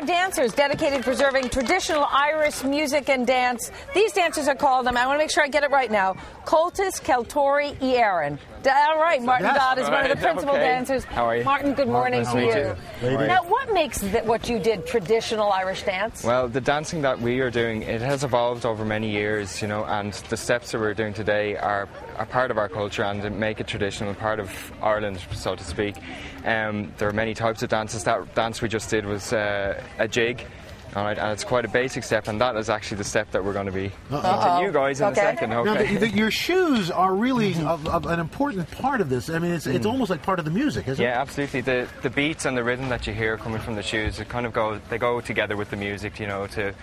are dancers dedicated to preserving traditional Irish music and dance. These dancers are called, I want to make sure I get it right now, Coltis, Keltori, Aaron. All right, Martin Dodd is one of the principal dancers. How are you? Martin, good morning to you. Now, what makes what you did traditional Irish dance? Well, the dancing that we are doing, it has evolved over many years, you know, and the steps that we're doing today are part of our culture and make it traditional, part of Ireland, so to speak. There are many types of dances. That dance we just did was a jig. All right, and it's quite a basic step, and that is actually the step that we're going to be teaching you guys in a second. Okay. Now, your shoes are really an important part of this. I mean, it's almost like part of the music, isn't it? Yeah, absolutely. The beats and the rhythm that you hear coming from the shoes, it kind of go together with the music, you know, to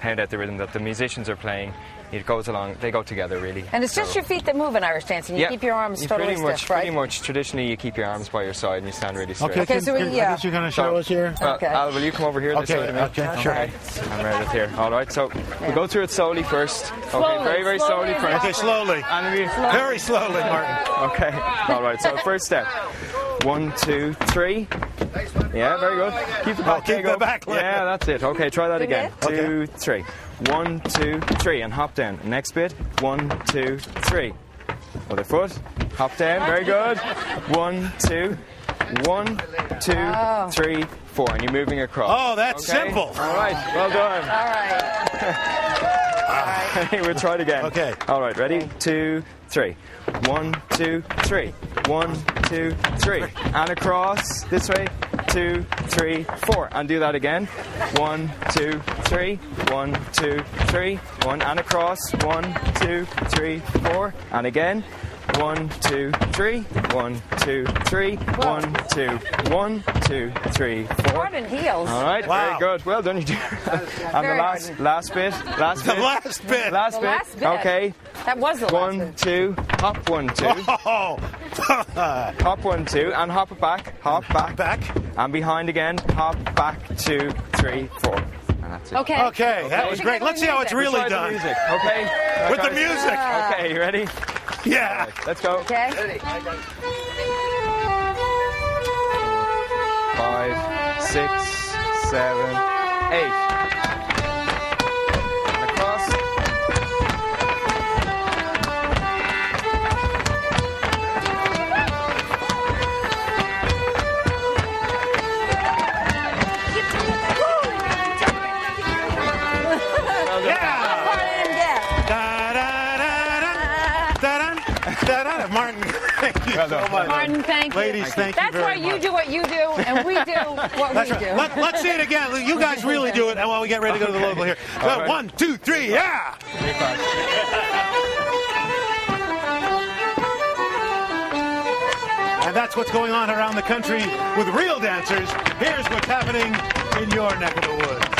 pound out the rhythm that the musicians are playing. It goes along, they go together really. And it's just your feet that move in Irish dancing. You keep your arms totally stiff, right? Pretty much. Traditionally, you keep your arms by your side and you stand really straight. Okay, so I guess you're going to show us here. Al, will you come over here? Okay, sure. Okay. I'm right here. All right, so we'll go through it slowly first. Slowly, very, very slowly first. Okay, slowly. Very slowly, Martin. Okay. All right, so first step. 1, 2, 3. Yeah, very good. Keep the back. Keep the back leg. Yeah, that's it. Okay, try that again. 2, 3. 1, 2, 3, and hop down. Next bit. 1, 2, 3. Other foot. Hop down. Very good. 1, 2. 1, 2, 3, 4, and you're moving across. Oh, that's simple. All right, well done. All right. We'll try it again. Okay. All right, ready? 2, 3. 1, 2, 3. 1, 2, 3. And across this way. 2, 3, 4. And do that again. 1, 2, 3. 1, 2, 3. 1 and across. 1, 2, 3, 4. And again. 1, 2, 3. 1, 2, 3. 1, 2, 1, 2, 3, 4. Martin heels. All right, very good. Well done, you do. And the last bit. Last bit. Okay. That was the last bit. 1, 2. Hop 1, 2. Hop 1, 2, and hop it back. Hop back. And behind again. Hop back. 2, 3, 4. And that's it. Okay, that was great. Let's see how it's really done. Music. Okay. With the music. Okay, you ready? Yeah. Right, let's go. Okay. 5, 6, 7, 8. And across. Martin, thank you so much. Martin, thank you. Ladies, thank you very much. That's why you do what you do, and we do what we do. Let's see it again. You guys really do it, and while we get ready to go to the local here. Right. 1, 2, 3, yeah! And that's what's going on around the country with real dancers. Here's what's happening in your neck of the woods.